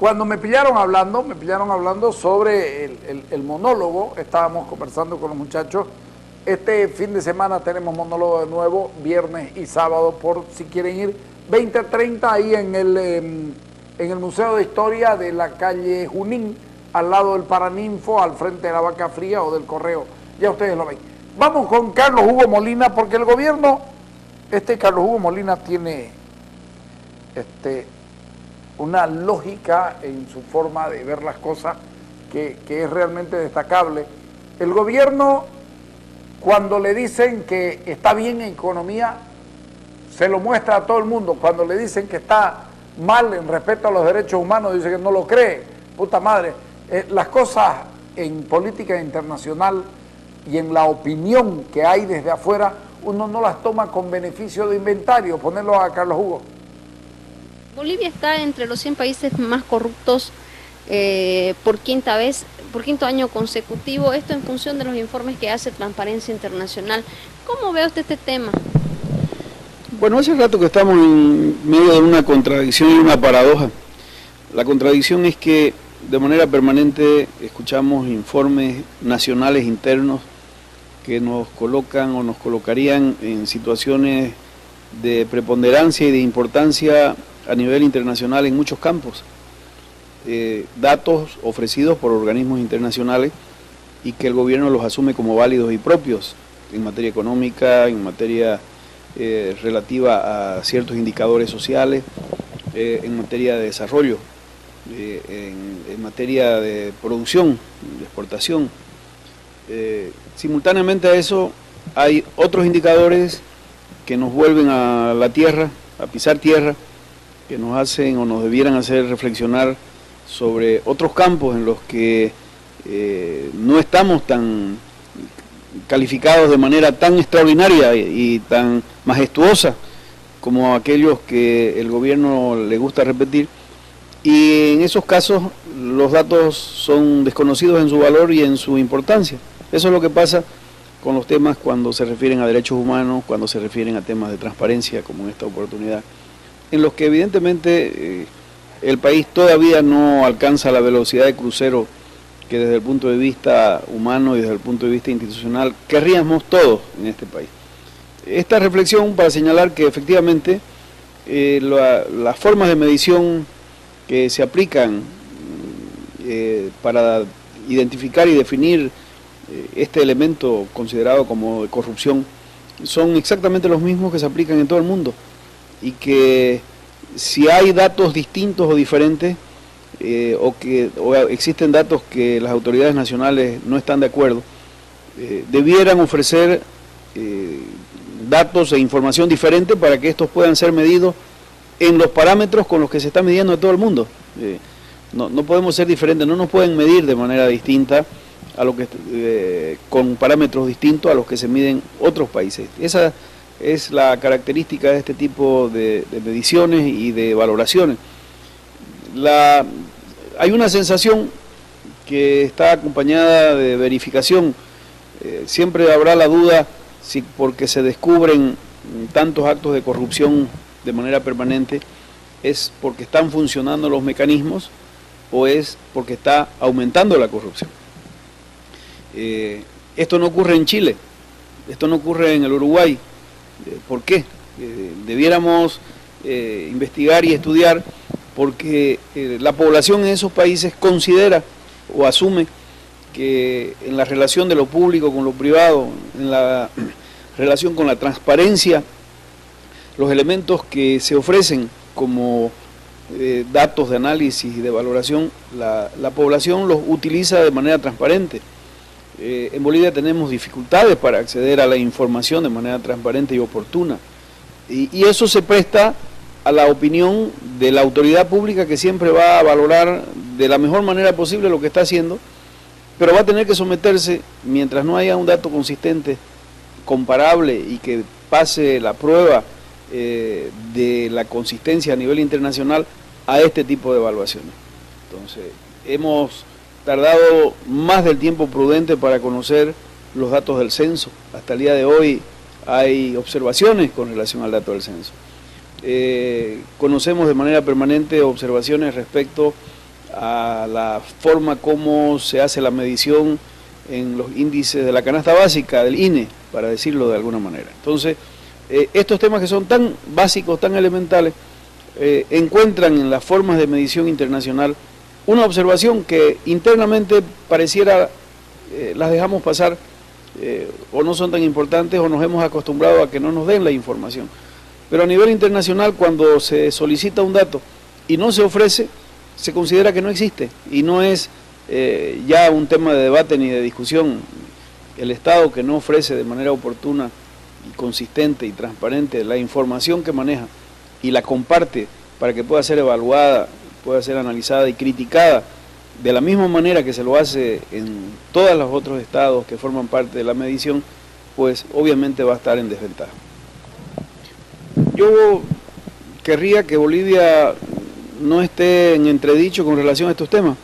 Cuando me pillaron hablando sobre el monólogo, estábamos conversando con los muchachos. Este fin de semana tenemos monólogo de nuevo, viernes y sábado, por si quieren ir, 20:30 ahí en el Museo de Historia de la calle Junín, al lado del Paraninfo, al frente de la Vaca Fría o del Correo, ya ustedes lo ven. Vamos con Carlos Hugo Molina, porque el gobierno, Carlos Hugo Molina tiene una lógica en su forma de ver las cosas que es realmente destacable. El gobierno, cuando le dicen que está bien en economía, se lo muestra a todo el mundo. Cuando le dicen que está mal en respeto a los derechos humanos, dice que no lo cree. Puta madre, las cosas en política internacional y en la opinión que hay desde afuera, uno no las toma con beneficio de inventario. Ponerlo a Carlos Hugo. Bolivia está entre los 100 países más corruptos por quinto año consecutivo, esto en función de los informes que hace Transparencia Internacional. ¿Cómo ve usted este tema? Bueno, hace rato que estamos en medio de una contradicción y una paradoja. La contradicción es que de manera permanente escuchamos informes nacionales internos que nos colocan o nos colocarían en situaciones de preponderancia y de importancia a nivel internacional en muchos campos. Datos ofrecidos por organismos internacionales y que el gobierno los asume como válidos y propios en materia económica, en materia relativa a ciertos indicadores sociales, en materia de desarrollo, en materia de producción, de exportación. Simultáneamente a eso hay otros indicadores que nos vuelven a la tierra, a pisar tierra, que nos hacen o nos debieran hacer reflexionar sobre otros campos en los que no estamos tan calificados de manera tan extraordinaria y tan majestuosa como aquellos que el gobierno le gusta repetir, y en esos casos los datos son desconocidos en su valor y en su importancia. Eso es lo que pasa con los temas cuando se refieren a derechos humanos, cuando se refieren a temas de transparencia, como en esta oportunidad, en los que evidentemente el país todavía no alcanza la velocidad de crucero que desde el punto de vista humano y desde el punto de vista institucional querríamos todos en este país. Esta reflexión para señalar que efectivamente las formas de medición que se aplican para identificar y definir este elemento considerado como de corrupción son exactamente los mismos que se aplican en todo el mundo, y que si hay datos distintos o diferentes o existen datos que las autoridades nacionales no están de acuerdo, debieran ofrecer datos e información diferente para que estos puedan ser medidos en los parámetros con los que se está midiendo en todo el mundo. No podemos ser diferentes, no nos pueden medir de manera distinta a lo que con parámetros distintos a los que se miden otros países. Esa es la característica de este tipo de mediciones y de valoraciones. Hay una sensación que está acompañada de verificación. Siempre habrá la duda si porque se descubren tantos actos de corrupción de manera permanente es porque están funcionando los mecanismos o es porque está aumentando la corrupción. Esto no ocurre en Chile, esto no ocurre en el Uruguay. ¿Por qué? Debiéramos investigar y estudiar, porque la población en esos países considera o asume que en la relación de lo público con lo privado, en la relación con la transparencia, los elementos que se ofrecen como datos de análisis y de valoración, la población los utiliza de manera transparente. En Bolivia tenemos dificultades para acceder a la información de manera transparente y oportuna, y eso se presta a la opinión de la autoridad pública, que siempre va a valorar de la mejor manera posible lo que está haciendo, pero va a tener que someterse, mientras no haya un dato consistente, comparable y que pase la prueba de la consistencia a nivel internacional, a este tipo de evaluaciones. Entonces, hemos tardado más del tiempo prudente para conocer los datos del censo. Hasta el día de hoy hay observaciones con relación al dato del censo. Conocemos de manera permanente observaciones respecto a la forma como se hace la medición en los índices de la canasta básica del INE, para decirlo de alguna manera. Entonces, estos temas que son tan básicos, tan elementales, encuentran en las formas de medición internacional una observación que internamente pareciera las dejamos pasar, o no son tan importantes, o nos hemos acostumbrado a que no nos den la información. Pero a nivel internacional, cuando se solicita un dato y no se ofrece, se considera que no existe, y no es ya un tema de debate ni de discusión. El Estado que no ofrece de manera oportuna y consistente y transparente la información que maneja y la comparte para que pueda ser evaluada, pueda ser analizada y criticada de la misma manera que se lo hace en todos los otros estados que forman parte de la medición, pues obviamente va a estar en desventaja. Yo querría que Bolivia no esté en entredicho con relación a estos temas,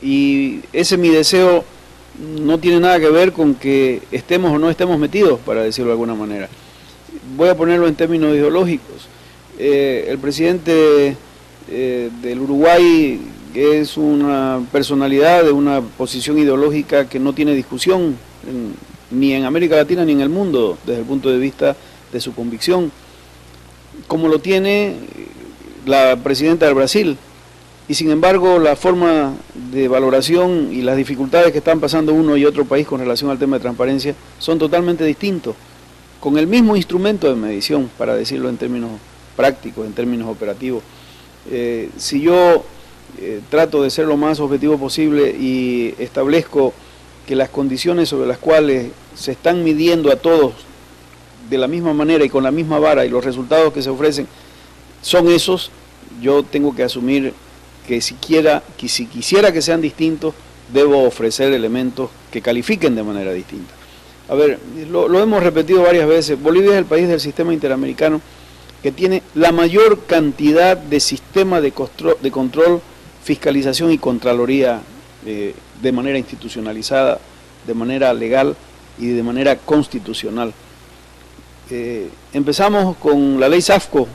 y ese mi deseo no tiene nada que ver con que estemos o no estemos metidos, para decirlo de alguna manera. Voy a ponerlo en términos ideológicos. El presidente del Uruguay es una personalidad de una posición ideológica que no tiene discusión ni en América Latina ni en el mundo desde el punto de vista de su convicción, como lo tiene la presidenta del Brasil. Y sin embargo, la forma de valoración y las dificultades que están pasando uno y otro país con relación al tema de transparencia son totalmente distintos, con el mismo instrumento de medición, para decirlo en términos prácticos, en términos operativos. Si yo trato de ser lo más objetivo posible y establezco que las condiciones sobre las cuales se están midiendo a todos de la misma manera y con la misma vara, y los resultados que se ofrecen son esos, yo tengo que asumir que si quisiera que sean distintos, debo ofrecer elementos que califiquen de manera distinta. A ver, lo hemos repetido varias veces, Bolivia es el país del sistema interamericano que tiene la mayor cantidad de sistemas de control, fiscalización y contraloría de manera institucionalizada, de manera legal y de manera constitucional. Empezamos con la ley SAFCO,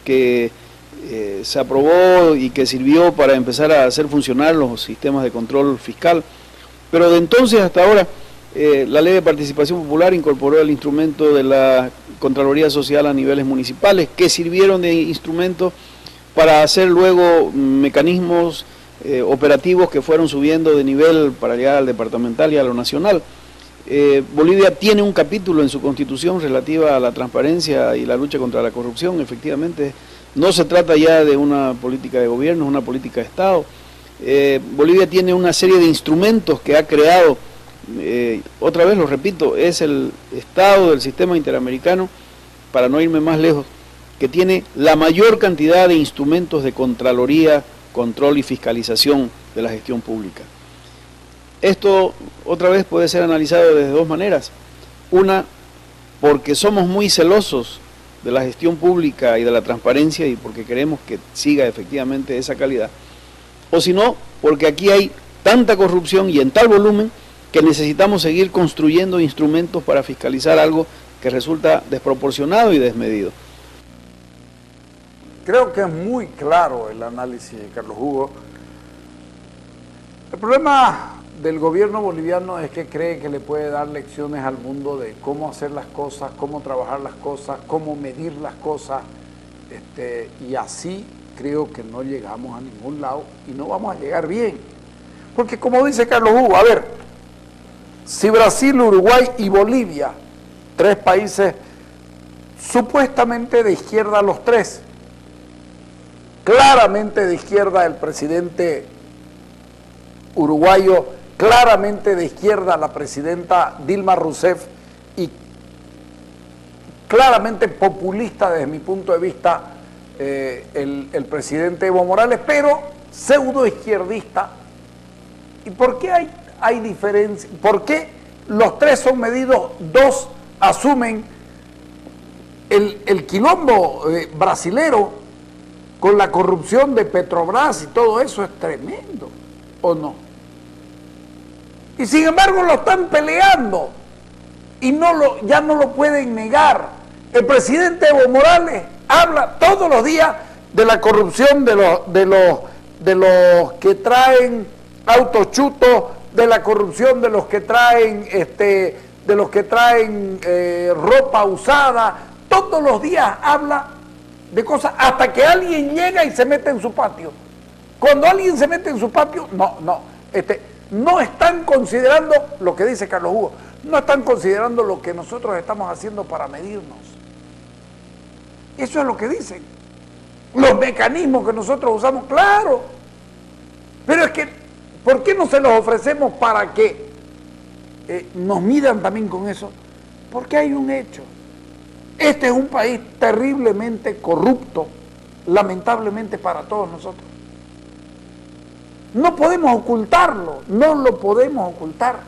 que se aprobó y que sirvió para empezar a hacer funcionar los sistemas de control fiscal, pero de entonces hasta ahora la ley de participación popular incorporó el instrumento de la Contraloría Social a niveles municipales, que sirvieron de instrumento para hacer luego mecanismos operativos que fueron subiendo de nivel para llegar al departamental y a lo nacional. Bolivia tiene un capítulo en su constitución relativa a la transparencia y la lucha contra la corrupción. Efectivamente, no se trata ya de una política de gobierno, es una política de Estado. Bolivia tiene una serie de instrumentos que ha creado, otra vez lo repito, es el Estado del sistema interamericano, para no irme más lejos, que tiene la mayor cantidad de instrumentos de contraloría, control y fiscalización de la gestión pública. Esto, otra vez, puede ser analizado de dos maneras. Una, porque somos muy celosos de la gestión pública y de la transparencia y porque queremos que siga efectivamente esa calidad. O si no, porque aquí hay tanta corrupción y en tal volumen que necesitamos seguir construyendo instrumentos para fiscalizar algo que resulta desproporcionado y desmedido. Creo que es muy claro el análisis de Carlos Hugo. El problema del gobierno boliviano es que cree que le puede dar lecciones al mundo de cómo hacer las cosas, cómo trabajar las cosas, cómo medir las cosas, y así creo que no llegamos a ningún lado y no vamos a llegar bien. Porque como dice Carlos Hugo, a ver, si Brasil, Uruguay y Bolivia, tres países supuestamente de izquierda los tres, claramente de izquierda el presidente uruguayo, claramente de izquierda la presidenta Dilma Rousseff y claramente populista desde mi punto de vista el presidente Evo Morales, pero pseudo izquierdista. ¿Y por qué hay diferencia? ¿Por qué los tres son medidos, dos asumen el quilombo brasilero con la corrupción de Petrobras y todo eso? Es tremendo, ¿o no? Y sin embargo lo están peleando y ya no lo pueden negar. El presidente Evo Morales habla todos los días de la corrupción de de los que traen autos chutos, de la corrupción de los que traen ropa usada. Todos los días habla de cosas hasta que alguien llega y se mete en su patio. Cuando alguien se mete en su patio, no están considerando lo que dice Carlos Hugo, no están considerando lo que nosotros estamos haciendo para medirnos. Eso es lo que dicen. Los mecanismos que nosotros usamos, claro. Pero es que, ¿por qué no se los ofrecemos para que nos midan también con eso? Porque hay un hecho. Este es un país terriblemente corrupto, lamentablemente para todos nosotros. No podemos ocultarlo, no lo podemos ocultar.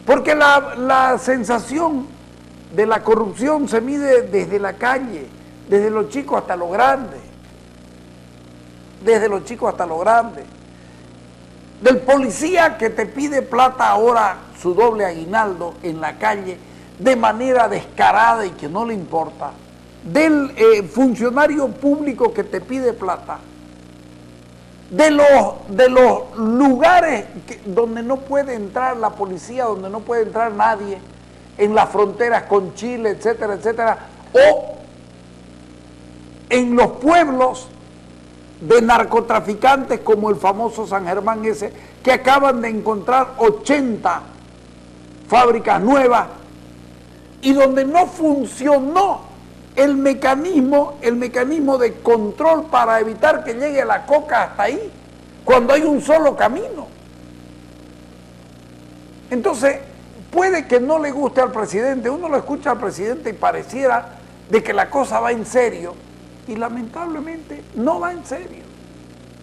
Porque la sensación de la corrupción se mide desde la calle, desde los chicos hasta los grandes. Desde los chicos hasta los grandes. Del policía que te pide plata ahora, su doble aguinaldo en la calle, de manera descarada y que no le importa. Del funcionario público que te pide plata. De los lugares donde no puede entrar la policía, donde no puede entrar nadie, en las fronteras con Chile, etcétera, etcétera, o en los pueblos de narcotraficantes como el famoso San Germán ese, que acaban de encontrar 80 fábricas nuevas y donde no funcionó el mecanismo de control para evitar que llegue la coca hasta ahí, cuando hay un solo camino. Entonces, puede que no le guste al presidente, uno lo escucha al presidente y pareciera de que la cosa va en serio, y lamentablemente no va en serio.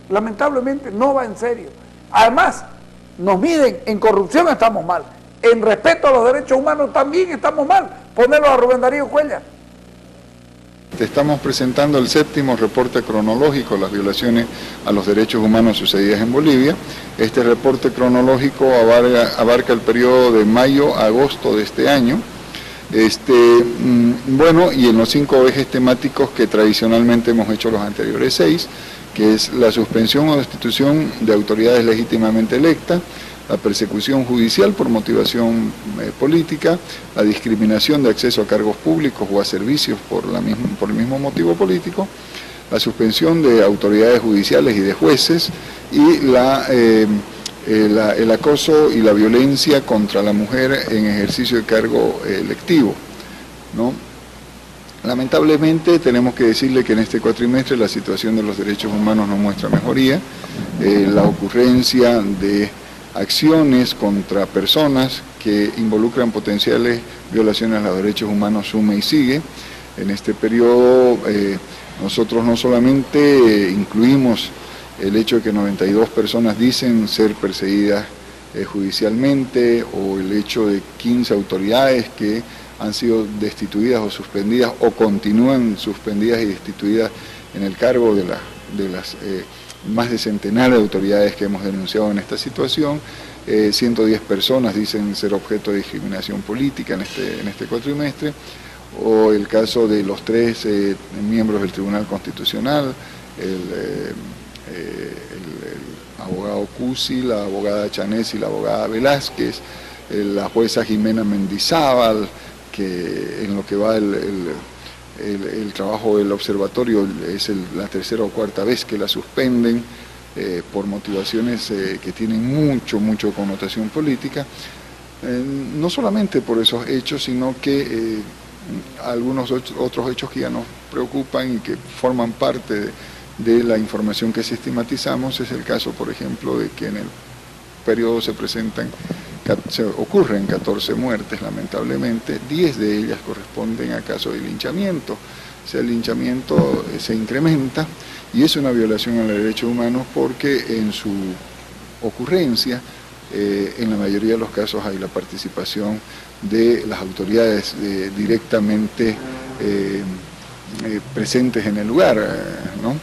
Lamentablemente no va en serio. Además, nos miden en corrupción, estamos mal. En respeto a los derechos humanos también estamos mal. Ponelo a Rubén Darío Cuellar. Te estamos presentando el 7º reporte cronológico de las violaciones a los derechos humanos sucedidas en Bolivia. Este reporte cronológico abarca el periodo de mayo a agosto de este año. Bueno, y en los 5 ejes temáticos que tradicionalmente hemos hecho los anteriores 6, que es la suspensión o destitución de autoridades legítimamente electas, la persecución judicial por motivación política, la discriminación de acceso a cargos públicos o a servicios por el mismo motivo político, la suspensión de autoridades judiciales y de jueces y el acoso y la violencia contra la mujer en ejercicio de cargo electivo, ¿no? Lamentablemente tenemos que decirle que en este cuatrimestre la situación de los derechos humanos no muestra mejoría. La ocurrencia de acciones contra personas que involucran potenciales violaciones a los derechos humanos suma y sigue. En este periodo nosotros no solamente incluimos el hecho de que 92 personas dicen ser perseguidas judicialmente, o el hecho de 15 autoridades que han sido destituidas o suspendidas o continúan suspendidas y destituidas en el cargo de las más de centenares de autoridades que hemos denunciado en esta situación. 110 personas dicen ser objeto de discriminación política en este cuatrimestre, o el caso de los 3 miembros del Tribunal Constitucional, el abogado Cusi, la abogada Chanés y la abogada Velázquez, la jueza Jimena Mendizábal, que en lo que va el trabajo del observatorio es la 3ª o 4ª vez que la suspenden por motivaciones que tienen mucho connotación política, no solamente por esos hechos, sino que algunos otros hechos que ya nos preocupan y que forman parte de la información que sistematizamos. Es el caso, por ejemplo, de que en el periodo se ocurren 14 muertes, lamentablemente. 10 de ellas corresponden a casos de linchamiento. O sea, el linchamiento se incrementa y es una violación a los derechos humanos porque en su ocurrencia, en la mayoría de los casos hay la participación de las autoridades directamente presentes en el lugar, ¿no?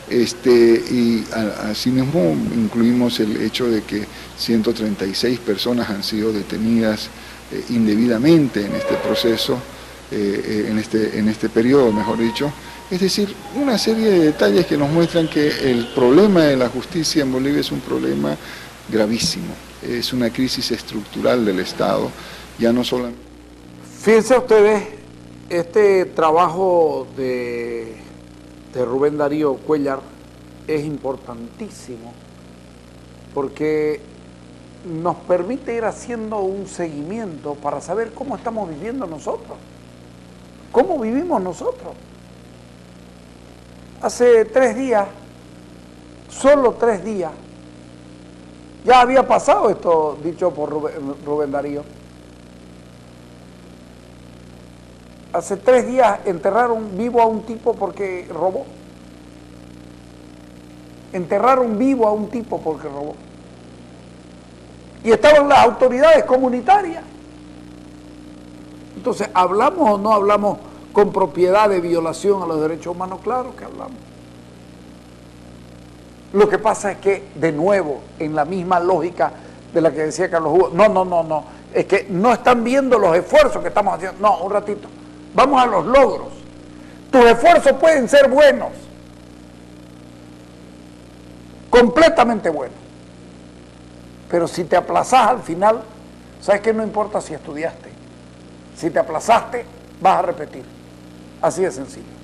Y asimismo incluimos el hecho de que 136 personas han sido detenidas indebidamente en este proceso, en este periodo, mejor dicho, Es decir, una serie de detalles que nos muestran que el problema de la justicia en Bolivia es un problema gravísimo, es una crisis estructural del Estado, ya no solamente... Fíjense ustedes, este trabajo de Rubén Darío Cuéllar es importantísimo porque nos permite ir haciendo un seguimiento para saber cómo estamos viviendo nosotros, cómo vivimos nosotros. Hace 3 días, solo 3 días, ya había pasado esto dicho por Rubén Darío. Hace 3 días enterraron vivo a un tipo porque robó. Enterraron vivo a un tipo porque robó. Y estaban las autoridades comunitarias. Entonces, ¿hablamos o no hablamos con propiedad de violación a los derechos humanos? Claro que hablamos. Lo que pasa es que, de nuevo, en la misma lógica de la que decía Carlos Hugo, no, es que no están viendo los esfuerzos que estamos haciendo. No, un ratito, vamos a los logros. Tus esfuerzos pueden ser buenos, completamente buenos, pero si te aplazás al final, ¿sabes qué? No importa si estudiaste, si te aplazaste, vas a repetir, así de sencillo.